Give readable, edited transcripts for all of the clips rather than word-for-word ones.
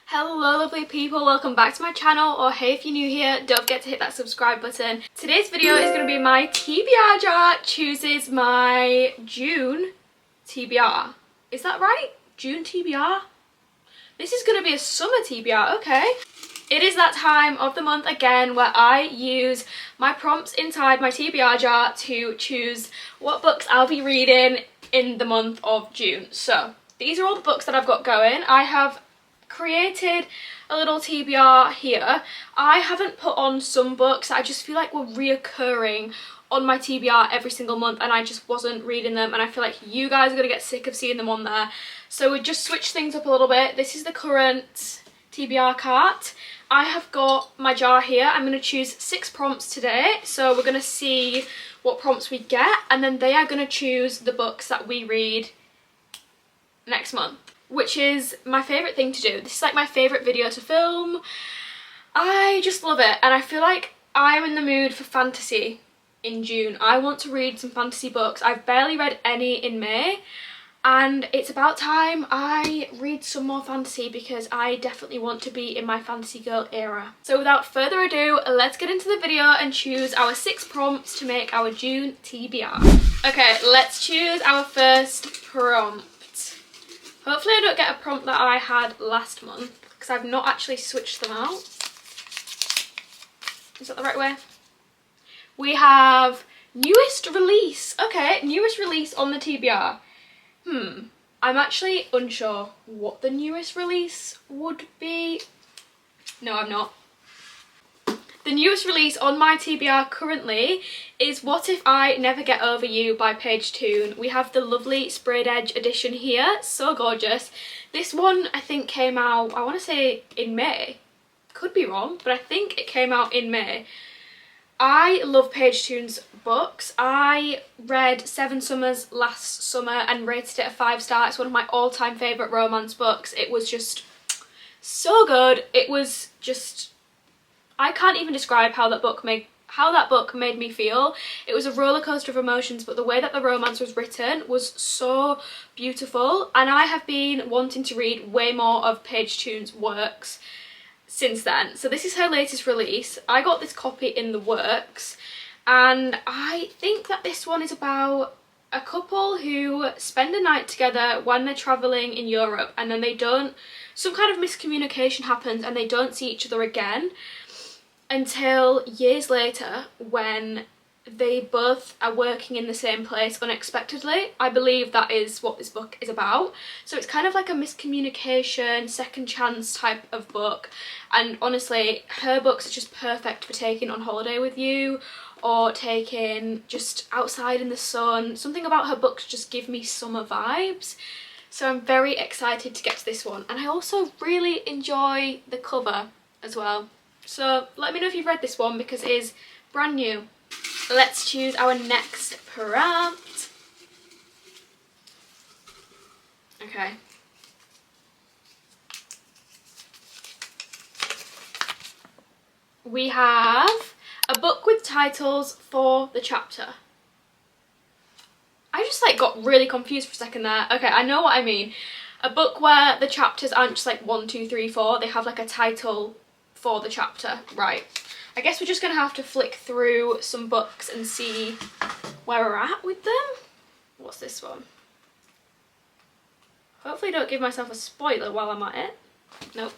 Hello lovely people, welcome back to my channel, or hey if you're new here, don't forget to hit that subscribe button. Today's video is going to be my TBR jar chooses my June TBR. Is that right? June TBR? This is going to be a summer TBR, okay. It is that time of the month again where I use my prompts inside my TBR jar to choose what books I'll be reading in the month of June. So these are all the books that I've got going. I have created a little TBR here. I haven't put on some books that I just feel like were reoccurring on my TBR every single month and I just wasn't reading them, and I feel like you guys are going to get sick of seeing them on there. So we just switched things up a little bit. This is the current TBR cart. I have got my jar here. I'm going to choose 6 prompts today, so we're going to see what prompts we get, and then they are going to choose the books that we read next month, which is my favourite thing to do. This is like my favourite video to film. I just love it, and I feel like I'm in the mood for fantasy in June. I want to read some fantasy books. I've barely read any in May, and it's about time I read some more fantasy because I definitely want to be in my fantasy girl era. So without further ado, let's get into the video and choose our 6 prompts to make our June TBR. Okay, let's choose our first prompt. Hopefully I don't get a prompt that I had last month because I've not actually switched them out. Is that the right way? We have newest release. Okay, newest release on the TBR. I'm actually unsure what the newest release would be. No, I'm not. The newest release on my TBR currently is What If I Never Get Over You by Paige Toon. We have the lovely sprayed edge edition here, so gorgeous. This one I think came out, I want to say in May. Could be wrong, but I think it came out in May. I love Paige Toon's books. I read 7 Summers last summer and rated it a 5-star. It's one of my all-time favourite romance books. It was just so good. It was just, I can't even describe how that book made me feel. It was a roller coaster of emotions, but the way that the romance was written was so beautiful, and I have been wanting to read way more of Paige Toon's works since then. So this is her latest release. I got this copy in the works, and I think that this one is about a couple who spend a night together when they're travelling in Europe, and then some kind of miscommunication happens and they don't see each other again until years later when they both are working in the same place unexpectedly. I believe that is what this book is about. So it's kind of like a miscommunication, second chance type of book, and honestly her books are just perfect for taking on holiday with you or taking just outside in the sun. Something about her books just give me summer vibes. So I'm very excited to get to this one, and I also really enjoy the cover as well. So let me know if you've read this one because it is brand new. Let's choose our next prompt. Okay. We have a book with titles for the chapter. I just like got really confused for a second there. Okay, I know what I mean. A book where the chapters aren't just like 1, 2, 3, 4. They have like a title for the chapter. Right. I guess we're just going to have to flick through some books and see where we're at with them. What's this one? Hopefully I don't give myself a spoiler while I'm at it. Nope.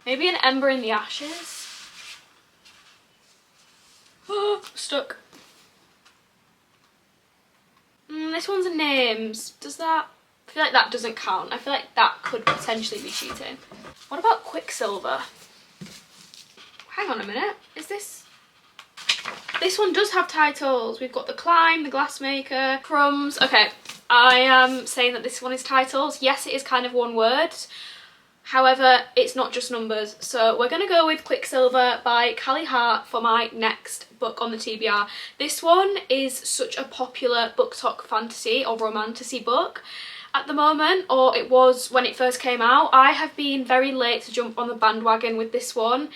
Maybe An Ember in the Ashes. Oh, stuck. This one's a names. Does that... I feel like that doesn't count. I feel like that could potentially be cheating. What about Quicksilver? Hang on a minute, is this... This one does have titles. We've got The Climb, The Glassmaker, Crumbs. Okay, I am saying that this one is titles. Yes, it is kind of one word. However, it's not just numbers. So we're going to go with Quicksilver by Callie Hart for my next book on the TBR. This one is such a popular book talk fantasy or romantasy book at the moment, or it was when it first came out. I have been very late to jump on the bandwagon with this one.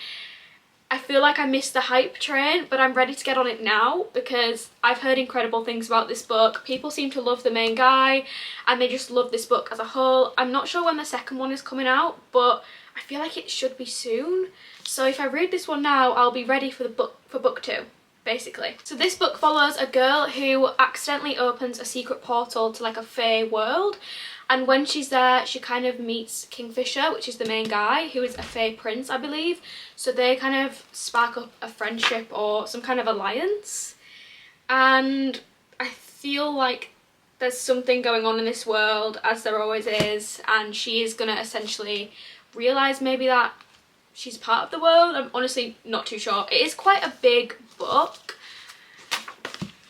I feel like I missed the hype train, but I'm ready to get on it now because I've heard incredible things about this book. People seem to love the main guy and they just love this book as a whole. I'm not sure when the second one is coming out, but I feel like it should be soon. So if I read this one now, I'll be ready for book 2. Basically. So this book follows a girl who accidentally opens a secret portal to like a fae world, and when she's there she kind of meets Kingfisher, which is the main guy, who is a fae prince I believe. So they kind of spark up a friendship or some kind of alliance, and I feel like there's something going on in this world, as there always is, and she is gonna essentially realise maybe that she's part of the world. I'm honestly not too sure. It is quite a big book.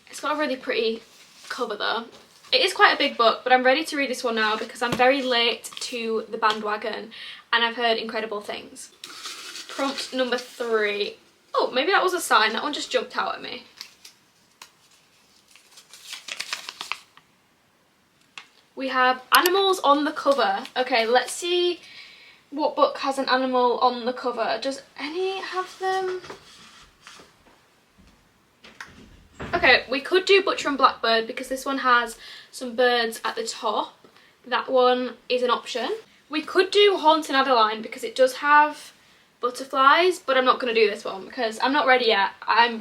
It's got a really pretty cover though. It is quite a big book, but I'm ready to read this one now because I'm very late to the bandwagon and I've heard incredible things. Prompt number 3. Oh, maybe that was a sign. That one just jumped out at me. We have animals on the cover. Okay, let's see what book has an animal on the cover. Does any have them? Okay, we could do Butcher and Blackbird because this one has some birds at the top. That one is an option. We could do Haunting Adeline because it does have butterflies, but I'm not going to do this one because I'm not ready yet. I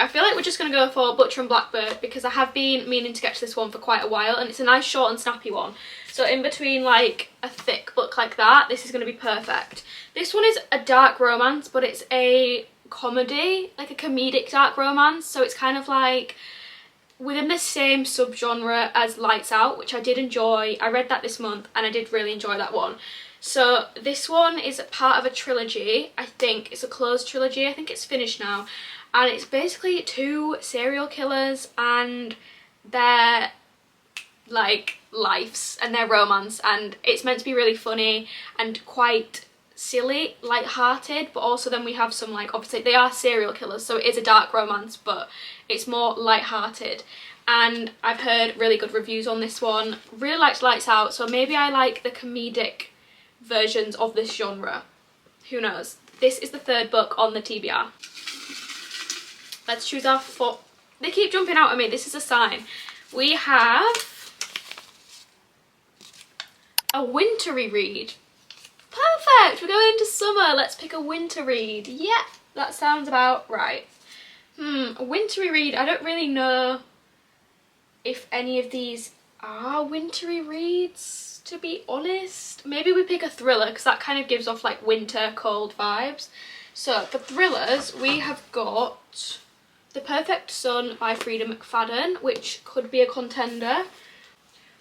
feel like we're just going to go for Butcher and Blackbird because I have been meaning to get to this one for quite a while, and it's a nice short and snappy one. So in between like a thick book like that, this is going to be perfect. This one is a dark romance, but it's a comedy, like a comedic dark romance. So it's kind of like within the same subgenre as Lights Out, which I did enjoy. I read that this month and I did really enjoy that one. So this one is part of a trilogy. I think it's a closed trilogy. I think it's finished now. And it's basically 2 serial killers and their like lives and their romance, and it's meant to be really funny and quite silly, light-hearted, but also then we have some like, obviously they are serial killers, so it is a dark romance, but it's more light-hearted. And I've heard really good reviews on this one. Really liked Lights Out, so maybe I like the comedic versions of this genre. Who knows? This is the 3rd book on the TBR. Let's choose our 4th. They keep jumping out at me. This is a sign. We have a wintry read. Perfect. We're going into summer. Let's pick a winter read. Yeah, that sounds about right. A wintry read. I don't really know if any of these are wintry reads, to be honest. Maybe we pick a thriller because that kind of gives off like winter, cold vibes. So for thrillers, we have got The Perfect Son by Frida McFadden, which could be a contender.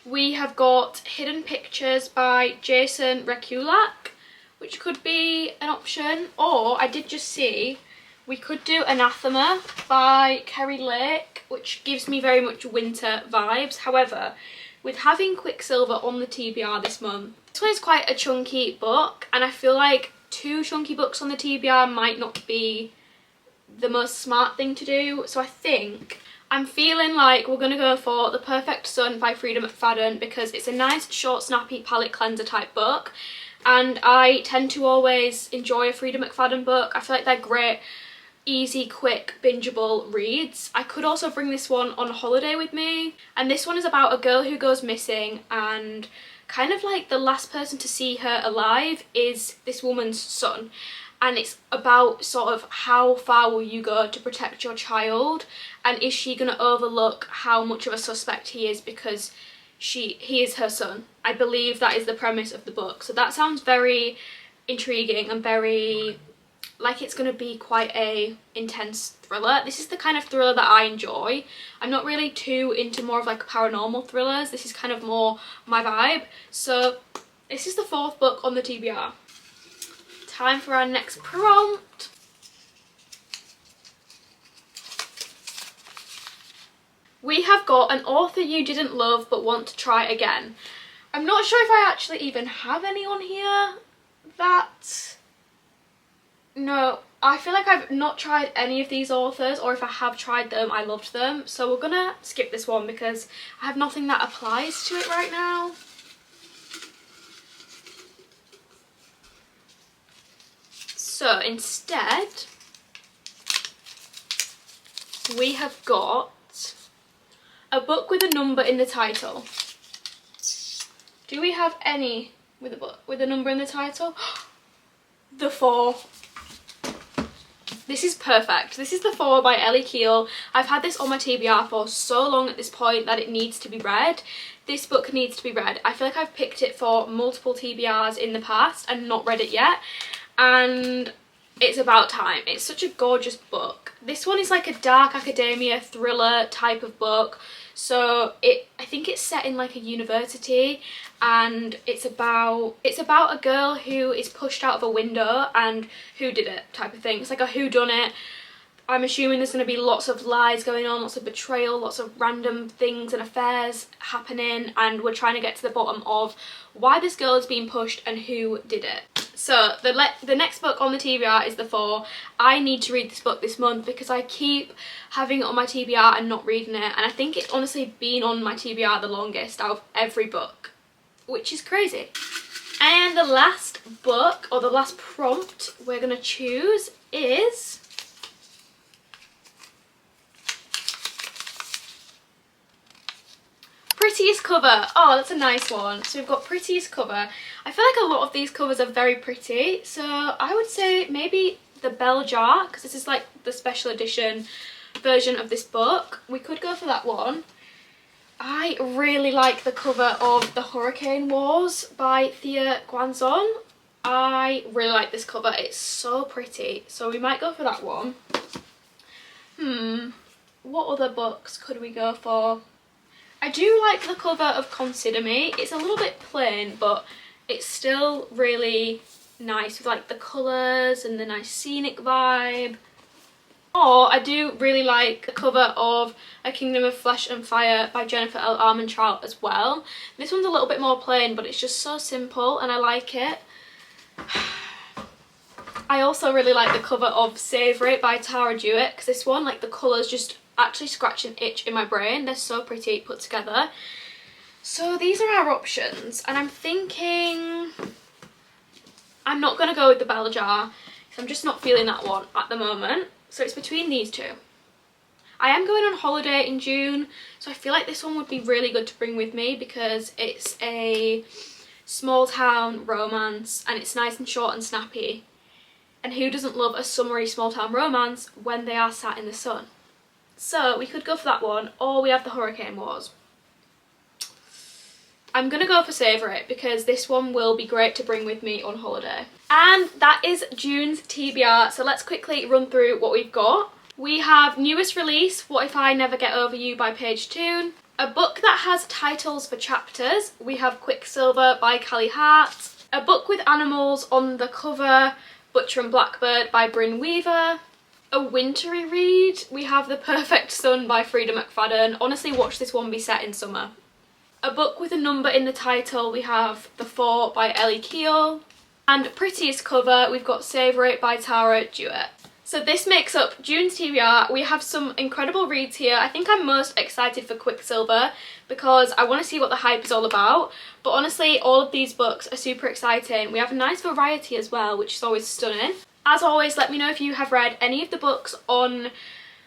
We have got Hidden Pictures by Jason Rekulak, which could be an option. Or I did just see we could do Anathema by Kerry Lake, which gives me very much winter vibes. However, with having Quicksilver on the TBR this month, this one is quite a chunky book, and I feel like 2 chunky books on the TBR might not be the most smart thing to do. So I think I'm feeling like we're going to go for The Perfect Son by Frida McFadden because it's a nice, short, snappy palette cleanser type book, and I tend to always enjoy a Frida McFadden book. I feel like they're great, easy, quick, bingeable reads. I could also bring this one on holiday with me, and this one is about a girl who goes missing, and kind of like the last person to see her alive is this woman's son. And it's about sort of how far will you go to protect your child, and is she going to overlook how much of a suspect he is because he is her son. I believe that is the premise of the book. So that sounds very intriguing and very like it's going to be quite a intense thriller. This is the kind of thriller that I enjoy. I'm not really too into more of like paranormal thrillers. This is kind of more my vibe. So this is the 4th book on the TBR. Time for our next prompt. We have got an author you didn't love but want to try again. I'm not sure if I actually even have any on here that... No, I feel like I've not tried any of these authors, or if I have tried them, I loved them. So we're gonna skip this one because I have nothing that applies to it right now. So instead, we have got a book with a number in the title. Do we have any with a book with a number in the title? The 4. This is perfect. This is The 4 by Ellie Keel. I've had this on my TBR for so long at this point that it needs to be read. This book needs to be read. I feel like I've picked it for multiple TBRs in the past and not read it yet. And it's about time. It's such a gorgeous book. This one is like a dark academia thriller type of book. So I think it's set in like a university, and it's about a girl who is pushed out of a window and who did it type of thing. It's like a whodunit. I'm assuming there's going to be lots of lies going on, lots of betrayal, lots of random things and affairs happening, and we're trying to get to the bottom of why this girl is being pushed and who did it. So the next book on the TBR is The 4. I need to read this book this month because I keep having it on my TBR and not reading it, and I think it's honestly been on my TBR the longest out of every book, which is crazy. And the last book, or the last prompt we're going to choose is Prettiest cover. Oh, that's a nice one. So we've got prettiest cover. I feel like a lot of these covers are very pretty, so I would say maybe the bell jar, because this is like the special edition version of this book. We could go for that one. I really like the cover of The Hurricane Wars by Thea Guanzon. I really like this cover. It's so pretty, so we might go for that one. What other books could we go for? I do like the cover of Consider Me. It's a little bit plain, but it's still really nice with like the colours and the nice scenic vibe. Or I do really like the cover of A Kingdom of Flesh and Fire by Jennifer L. Armentrout as well. This one's a little bit more plain, but it's just so simple and I like it. I also really like the cover of Savoury by Tara Jewett, because this one, like the colours just actually scratch an itch in my brain. They're so pretty put together. So these are our options, and I'm thinking I'm not going to go with the bell jar because I'm just not feeling that one at the moment. So it's between these two. I am going on holiday in June, so I feel like this one would be really good to bring with me because it's a small town romance and it's nice and short and snappy. And who doesn't love a summery small town romance when they are sat in the sun? So we could go for that one, or we have The Hurricane Wars. I'm going to go for Savoury because this one will be great to bring with me on holiday. And that is June's TBR, so let's quickly run through what we've got. We have newest release, What If I Never Get Over You by Paige Toon. A book that has titles for chapters, we have Quicksilver by Callie Hart. A book with animals on the cover, Butcher and Blackbird by Bryn Weaver. A wintry read, we have The Perfect Sun by Frida McFadden. Honestly, watch this one be set in summer. A book with a number in the title, we have The 4 by Ellie Keel. And prettiest cover, we've got Savoury by Tara Jewett. So this makes up June's TBR. We have some incredible reads here. I think I'm most excited for Quicksilver because I want to see what the hype is all about. But honestly, all of these books are super exciting. We have a nice variety as well, which is always stunning. As always, let me know if you have read any of the books on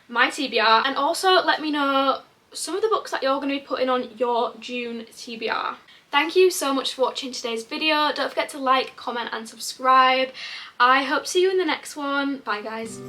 my TBR, and also let me know some of the books that you're going to be putting on your June TBR. Thank you so much for watching today's video. Don't forget to like, comment and subscribe. I hope to see you in the next one. Bye guys.